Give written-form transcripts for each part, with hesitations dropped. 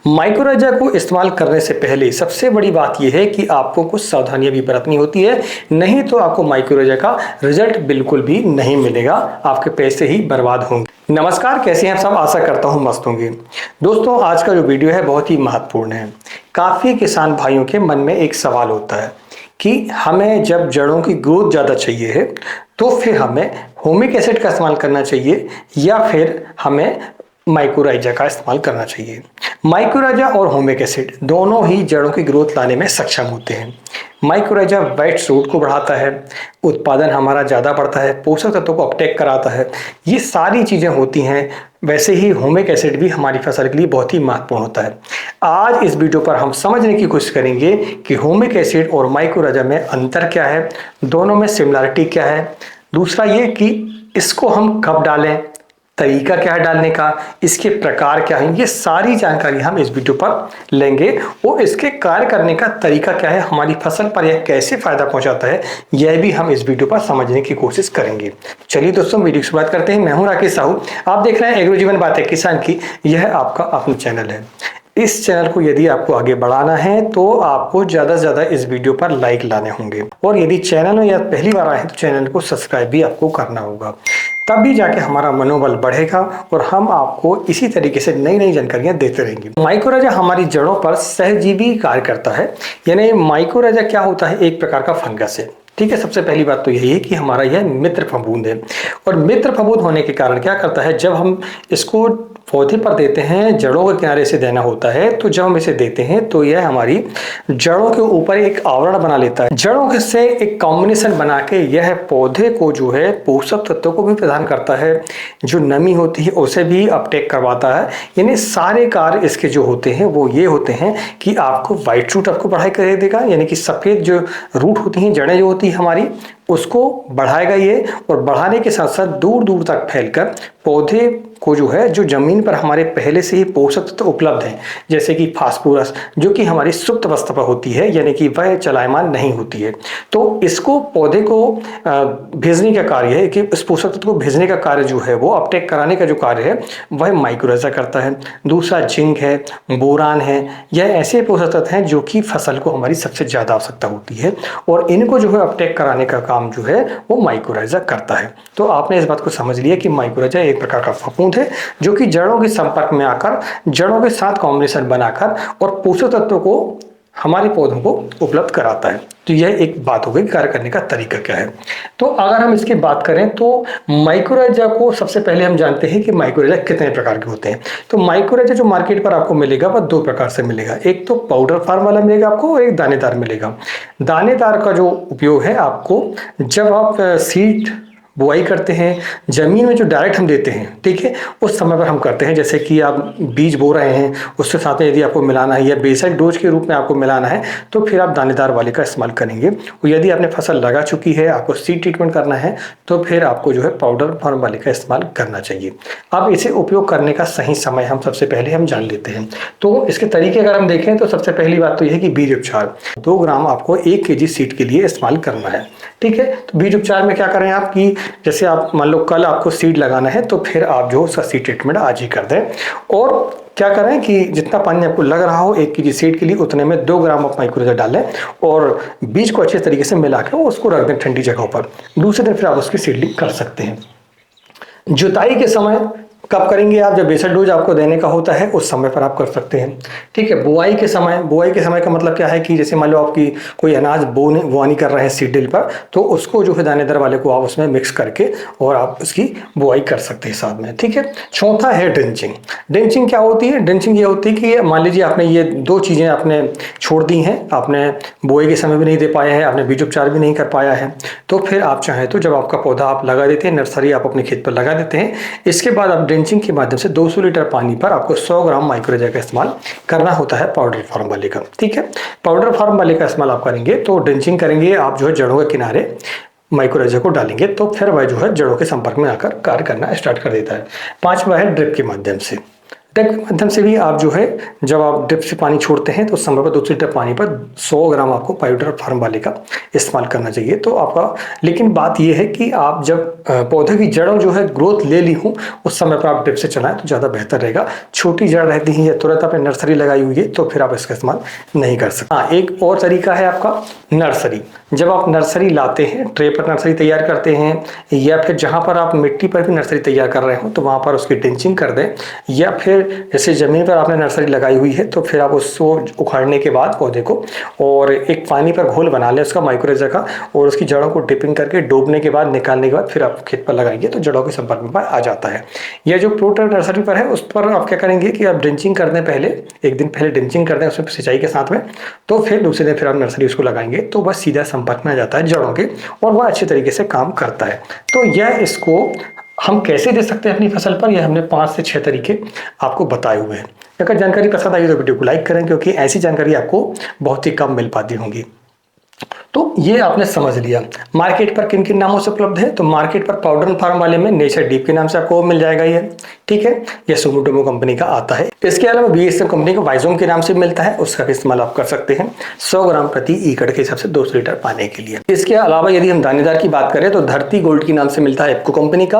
Mycorrhiza को इस्तेमाल करने से पहले सबसे बड़ी बात यह है कि आपको कुछ सावधानियां भी बरतनी होती है, नहीं तो आपको माइक्रोराइजा का रिजल्ट बिल्कुल भी नहीं मिलेगा, आपके पैसे ही बर्बाद होंगे। नमस्कार, कैसे हैं आप सब? आशा करता हूं मस्त होंगे। दोस्तों, आज का जो वीडियो है बहुत ही महत्वपूर्ण है। काफी किसान भाइयों के मन में एक सवाल होता है कि हमें जब जड़ों की ग्रोथ ज़्यादा चाहिए है तो फिर हमें ह्यूमिक एसिड का इस्तेमाल करना चाहिए या फिर हमें माइक्रोराइजा का इस्तेमाल करना चाहिए। माइक्रोराइजा और ह्यूमिक एसिड दोनों ही जड़ों की ग्रोथ लाने में सक्षम होते हैं। माइक्रोराइजा वाइट रूट को बढ़ाता है, उत्पादन हमारा ज़्यादा बढ़ता है, पोषक तत्वों को अपटेक कराता है, ये सारी चीज़ें होती हैं। वैसे ही ह्यूमिक एसिड भी हमारी फसल के लिए बहुत ही महत्वपूर्ण होता है। आज इस वीडियो पर हम समझने की कोशिश करेंगे कि ह्यूमिक एसिड और माइक्रोराइजा में अंतर क्या है, दोनों में सिमिलरिटी क्या है, दूसरा ये कि इसको हम कब डालें, तरीका क्या है डालने का, इसके प्रकार क्या है, ये सारी जानकारी हम इस वीडियो पर लेंगे और इसके कार्य करने का तरीका क्या है, हमारी फसल पर यह कैसे फायदा पहुंचाता है, यह भी हम इस वीडियो पर समझने की कोशिश करेंगे। चलिए दोस्तों, वीडियो की शुरुआत करते हैं। मैं हूं राकेश साहू, आप देख रहे हैं एग्रो जीवन बातें किसान की। यह आपका अपना चैनल है। इस चैनल को यदि आपको आगे बढ़ाना है तो आपको ज़्यादा से ज़्यादा इस वीडियो पर लाइक लाने होंगे और यदि चैनल में या पहली बार आए तो चैनल को सब्सक्राइब भी आपको करना होगा, तभी जाके हमारा मनोबल बढ़ेगा और हम आपको इसी तरीके से नई नई जानकारियां देते रहेंगे। माइक्रोराइजा हमारी जड़ों पर सहजीवी कार्य करता है। यानी माइक्रोराइजा क्या होता है, एक प्रकार का फंगस है। ठीक है, सबसे पहली बात तो यही है कि हमारा यह मित्र फफूंद है और मित्र फफूंद होने के कारण क्या करता है, जब हम इसको पौधे पर देते हैं, जड़ों के किनारे से देना होता है, तो जब हम इसे देते हैं तो यह हमारी जड़ों के ऊपर एक आवरण बना लेता है। जड़ों के से एक कॉम्बिनेशन बना के यह पौधे को जो है पोषक तत्वों को भी प्रदान करता है, जो नमी होती है उसे भी अपटेक करवाता है। यानी सारे कार्य इसके जो होते हैं वो ये होते हैं कि आपको व्हाइट रूट आपको बढ़ाई कर देगा, यानी कि सफ़ेद जो रूट होती हैं, जड़ें जो होती है हमारी, उसको बढ़ाएगा ये, और बढ़ाने के साथ साथ दूर दूर तक फैलकर पौधे को जो है, जो जमीन पर हमारे पहले से ही पोषक तत्व उपलब्ध हैं, जैसे कि फास्फोरस, जो कि हमारी सुप्त अवस्था पर होती है, यानी कि वह चलायमान नहीं होती है, तो इसको पौधे को भेजने का कार्य है कि इस पोषक तत्व को भेजने का कार्य जो है, वो अपटेक कराने का जो कार्य है वह माइक्रोराइजा करता है। दूसरा जिंक है, बोरान है, यह ऐसे पोषक तत्व हैं जो कि फसल को हमारी सबसे ज़्यादा आवश्यकता होती है और इनको जो है अपटेक कराने का काम जो है वो माइक्रोराइजा करता है। तो आपने इस बात को समझ लिया कि माइक्रोराइजा एक प्रकार का फफूंद है जो कि जड़ों के संपर्क में आकर, जड़ों के साथ कॉम्बिनेशन बनाकर और पोषक तत्वों को हमारे पौधों को उपलब्ध कराता है। तो यह एक बात हो गई कार्य करने का तरीका क्या है। तो अगर हम इसकी बात करें तो माइक्रोराइजा को सबसे पहले हम जानते हैं कि माइक्रोराइजा कितने प्रकार के होते हैं। तो माइक्रोराइजा जो मार्केट पर आपको मिलेगा वह दो प्रकार से मिलेगा, एक तो पाउडर फॉर्म वाला मिलेगा आपको और एक दानेदार मिलेगा। दानेदार का जो उपयोग है आपको जब आप सीड बुआई करते हैं, जमीन में जो डायरेक्ट हम देते हैं, ठीक है, उस समय पर हम करते हैं। जैसे कि आप बीज बो रहे हैं, उसके साथ में यदि आपको मिलाना है या बेसिक डोज के रूप में आपको मिलाना है तो फिर आप दानेदार वाले का इस्तेमाल करेंगे। और यदि आपने फसल लगा चुकी है, आपको सीड ट्रीटमेंट करना है, तो फिर आपको जो है पाउडर फॉर्म वाले का इस्तेमाल करना चाहिए। अब इसे उपयोग करने का सही समय हम सबसे पहले हम जान लेते हैं। तो इसके तरीके अगर हम देखें तो सबसे पहली बात तो यह है कि बीज उपचार 2 ग्राम आपको 1 kg सीड के लिए इस्तेमाल करना है। ठीक है, तो बीज उपचार में क्या करें आप कि जैसे आप मान लो कल आपको सीड लगाना है तो फिर आप जो उसका सीड ट्रीटमेंट आज ही कर दें और क्या करें कि जितना पानी आपको लग रहा हो 1 kg सीड के लिए उतने में 2 ग्राम आप माइक्रोराइजा डालें और बीज को अच्छे तरीके से मिला के उसको रख दें ठंडी जगहों पर। दूसरे दिन फिर आप उसकी सीडलिंग कर सकते हैं। जुताई के समय कब करेंगे आप, जब बेसिक डोज आपको देने का होता है उस समय पर आप कर सकते हैं। ठीक है, बुआई के समय का मतलब क्या है कि जैसे मान लो आपकी कोई अनाज बोआनी कर रहे हैं सीड ड्रिल पर, तो उसको जो है दानेदार वाले को आप उसमें मिक्स करके और आप उसकी बुआई कर सकते हैं साथ में। ठीक है, चौथा है ड्रेंचिंग। ड्रेंचिंग क्या होती है? ड्रेंचिंग ये होती है कि मान लीजिए आपने ये 2 चीज़ें आपने छोड़ दी हैं, आपने बुआई के समय भी नहीं दे पाया है, आपने बीज उपचार भी नहीं कर पाया है, तो फिर आप चाहें तो जब आपका पौधा आप लगा देते हैं, नर्सरी आप अपने खेत पर लगा देते हैं, इसके बाद आप ड्रेंचिंग के माध्यम से 200 लीटर पानी पर आपको 100 ग्राम माइक्रोराइजा का इस्तेमाल करना होता है पाउडर फॉर्म वाले का। ठीक है, पाउडर फॉर्म वाले का इस्तेमाल आप करेंगे तो ड्रेंचिंग करेंगे आप जो है जड़ों के किनारे माइक्रोराइजा को डालेंगे तो फिर वह जो है जड़ों के संपर्क में आकर कार्य करना स्टार्ट कर देता है। 5वां है ड्रिप के माध्यम से। ड्रिप के माध्यम से भी आप जो है जब आप ड्रिप से पानी छोड़ते हैं तो समय पर 2 लीटर पानी पर 100 ग्राम आपको पाउडर फार्म वाले का इस्तेमाल करना चाहिए। तो आपका लेकिन बात यह है कि आप जब पौधे की जड़ों जो है ग्रोथ ले ली हो उस समय पर आप ड्रिप से चलाएं तो ज़्यादा बेहतर रहेगा। छोटी जड़ रहती है या तुरंत आपने नर्सरी लगाई हुई है तो फिर आप इसका इस्तेमाल नहीं कर सकते। हाँ, एक और तरीका है आपका नर्सरी। जब आप नर्सरी लाते हैं, ट्रे पर नर्सरी तैयार करते हैं या फिर जहाँ पर आप मिट्टी पर भी नर्सरी तैयार कर रहे हो तो वहाँ पर उसकी ड्रेंचिंग कर दें, या फिर जैसे ज़मीन पर आपने नर्सरी लगाई हुई है तो फिर आप उसको उखाड़ने के बाद पौधे को और एक पानी पर घोल बना लें उसका माइक्रोरेजा का, और उसकी जड़ों को डिपिंग करके डूबने के बाद निकालने के बाद फिर आप खेत पर लगाएंगे तो जड़ों के संपर्क में आ जाता है। यह जो प्रोटर नर्सरी पर है उस पर आप क्या करेंगे कि आप ड्रेंचिंग कर दें, पहले एक दिन पहले ड्रेंचिंग कर दें उसमें सिंचाई के साथ में, तो फिर दूसरे दिन फिर आप नर्सरी उसको लगाएंगे तो बस सीधा संपर्क में आ जाता है जड़ों के और वह अच्छे तरीके से काम करता है। तो यह इसको हम कैसे दे सकते हैं अपनी फसल पर, यह हमने 5 से 6 तरीके आपको बताए हुए हैं। अगर जानकारी पसंद आई तो वीडियो को लाइक करें क्योंकि ऐसी जानकारी आपको बहुत ही कम मिल पाती होंगी। तो ये आपने समझ लिया। मार्केट पर किन किन नामों से उपलब्ध है, तो मार्केट पर पाउडर फार्म वाले में नेचर डीप के नाम से आपको मिल जाएगा ये, ठीक है। ये सुमोटोमो कंपनी का आता है। इसके अलावा बीएसएफ कंपनी का वाइजोम के नाम से मिलता है, उसका भी इस्तेमाल आप कर सकते हैं 100 ग्राम प्रति एकड़ के हिसाब से 200 लीटर पानी के लिए। इसके अलावा यदि हम दानेदार की बात करें तो धरती गोल्ड के नाम से मिलता है एप्को कंपनी का,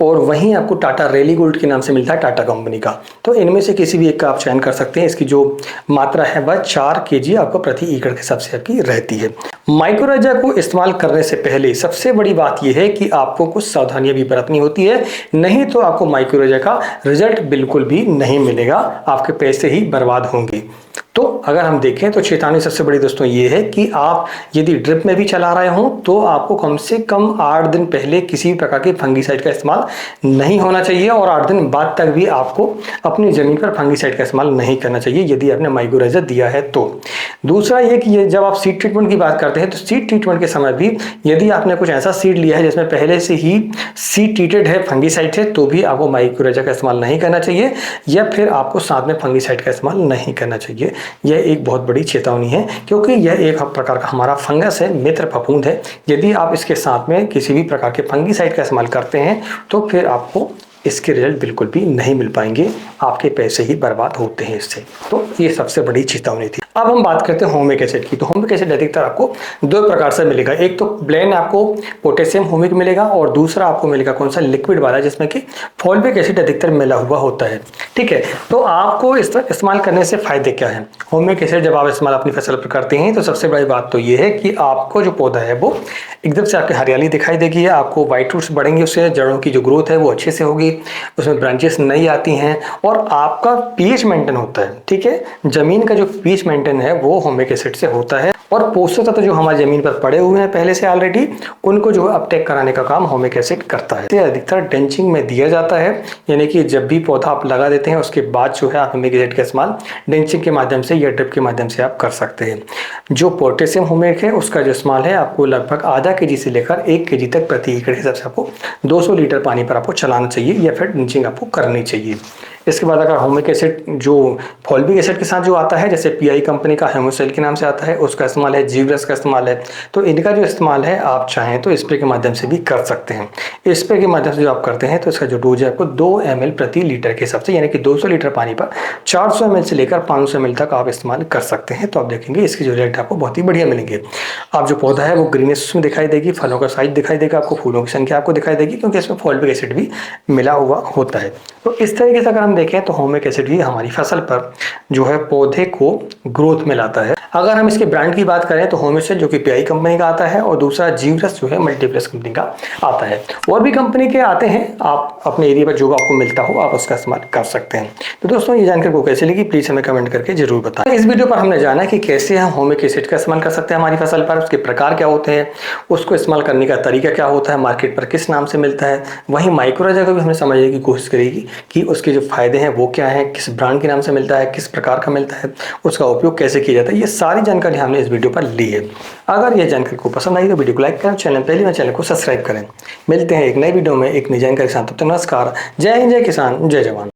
और वहीं आपको टाटा रैली गोल्ड के नाम से मिलता है टाटा कंपनी का। तो इनमें से किसी भी एक का आप चयन कर सकते हैं। इसकी जो मात्रा है वह 4 kg आपको प्रति एकड़ के हिसाब से आपकी रहती है। माइक्रोरेजा को इस्तेमाल करने से पहले सबसे बड़ी बात यह है कि आपको कुछ सावधानियां भी बरतनी होती है, नहीं तो आपको माइक्रोरेजा का रिजल्ट बिल्कुल भी नहीं मिलेगा, आपके पैसे ही बर्बाद होंगे। तो अगर हम देखें तो चेतावनी सबसे बड़ी दोस्तों ये है कि आप यदि ड्रिप में भी चला रहे हो तो आपको कम से कम 8 दिन पहले किसी भी प्रकार के फंगीसाइड का इस्तेमाल नहीं होना चाहिए, और 8 दिन बाद तक भी आपको अपनी जमीन पर फंगीसाइड का इस्तेमाल नहीं करना चाहिए यदि आपने माइक्रोरेजा दिया है तो। दूसरा ये कि ये जब आप सीड ट्रीटमेंट की बात करते हैं तो सीड ट्रीटमेंट के समय भी यदि आपने कुछ ऐसा सीड लिया है जिसमें पहले से ही सीड ट्रीटेड है, फंगीसाइड है, तो भी आपको माइक्रोरेजा का इस्तेमाल नहीं करना चाहिए, या फिर आपको साथ में फंगीसाइड का इस्तेमाल नहीं करना चाहिए। यह एक बहुत बड़ी चेतावनी है क्योंकि यह एक प्रकार का हमारा फंगस है, मित्र फफूंद है। यदि आप इसके साथ में किसी भी प्रकार के फंगीसाइड का इस्तेमाल करते हैं तो फिर आपको इसके रिजल्ट बिल्कुल भी नहीं मिल पाएंगे, आपके पैसे ही बर्बाद होते हैं इससे। तो ये सबसे बड़ी चेतावनी थी। अब हम बात करते हैं होमिक एसिड की। तो होमिक एसिड अधिकतर आपको 2 प्रकार से मिलेगा, एक तो ब्लेंड आपको पोटेशियम होमिक मिलेगा और दूसरा आपको मिलेगा कौन सा, लिक्विड वाला, जिसमें कि फॉल्विक एसिड अधिकतर मिला हुआ होता है, ठीक है। तो आपको इस पर इस्तेमाल करने से फायदे क्या है। होमिक एसिड जब आप इस्तेमाल अपनी फसल पर करते हैं तो सबसे बड़ी बात तो ये है कि आपको जो पौधा है वो एकदम से आपकी हरियाली दिखाई देगी, आपको व्हाइट रूट्स बढ़ेंगे, उससे जड़ों की जो ग्रोथ है वो अच्छे से होगी, उसमें ब्रांचेस नई आती हैं और आपका पीएच मेंटेन होता है, ठीक है। जमीन का जो पीएच मेंटेन है वो होमिक एसिड से होता है, और पोषक तत्व जो हमारी जमीन पर पड़े हुए हैं पहले से ऑलरेडी, उनको जो अपटेक कराने का काम होमिक एसिड करता है। अधिकतर ड्रेंचिंग में दिया जाता है, यानी कि जब भी पौधा आप लगा देते हैं उसके बाद जो है आप होमिक एसिड का इस्तेमाल ड्रेंचिंग के माध्यम से या ड्रिप के माध्यम से आप कर सकते हैं। जो पोटेशियम होमिक है उसका जो इस्तेमाल है आपको लगभग आधा kg से लेकर 1 kg तक प्रति एकड़ के हिसाब से आपको 200 लीटर पानी पर आपको चलाना चाहिए या फिर ड्रेंचिंग आपको करनी चाहिए। इसके बाद अगर होमिक एसिड जो फॉल्विक एसिड के साथ जो आता है, जैसे पीआई कंपनी का हेमोसेल के नाम से आता है, उसका इस्तेमाल है, जीवरस का इस्तेमाल है, तो इनका जो इस्तेमाल है आप चाहें तो स्प्रे के माध्यम से भी कर सकते हैं। स्प्रे के माध्यम से जो आप करते हैं तो इसका जो डोज है आपको 2 ml प्रति लीटर के हिसाब से, यानी कि 200 लीटर पानी पर 400 ml से लेकर 500 ml तक आप इस्तेमाल कर सकते हैं। तो आप देखेंगे इसके जो रिजल्ट आपको बहुत ही बढ़िया मिलेंगे। आप जो पौधा है वो ग्रीनिश में दिखाई देगी, फलों का साइज दिखाई देगा, आपको फूलों की संख्या आपको दिखाई देगी, क्योंकि इसमें फॉल्विक एसिड भी मिला हुआ होता है। तो इस तरीके से अगर हम देखें तो होमिक एसिड भी हमारी फसल पर जो है पौधे को ग्रोथ में लाता है। अगर हम इसके ब्रांड की बात करें तो होमिक जो कि पीआई कंपनी का आता है, और दूसरा जीवरस जो है मल्टीप्लेक्स कंपनी का आता है। और भी कंपनी के आते हैं, आप अपने एरिया पर जो आपको मिलता हो आप उसका इस्तेमाल कर सकते हैं। तो दोस्तों ये जानकर को कैसे लगी प्लीज हमें कमेंट करके जरूर बताएं। इस वीडियो पर हमने जाना कि कैसे हम होमिक एसिड का इस्तेमाल कर सकते हैं हमारी फसल पर, उसके प्रकार क्या होते हैं, उसको इस्तेमाल करने का तरीका क्या होता है, मार्केट पर किस नाम से मिलता है। वहीं माइक्रोरेजा को भी हमें समझने की कोशिश करेगी कि उसके जो फायदे हैं वो क्या है, किस ब्रांड के नाम से मिलता है, किस प्रकार का मिलता है, उसका उपयोग कैसे किया जाता है। ये सारी जानकारी हमने इस वीडियो पर ली है। अगर यह जानकारी को पसंद आई तो वीडियो को लाइक करें, चैनल को सब्सक्राइब करें। मिलते हैं एक नई वीडियो में एक नई जानकारी के साथ। तब तक नमस्कार, जय हिंद, जय किसान, जय जवान।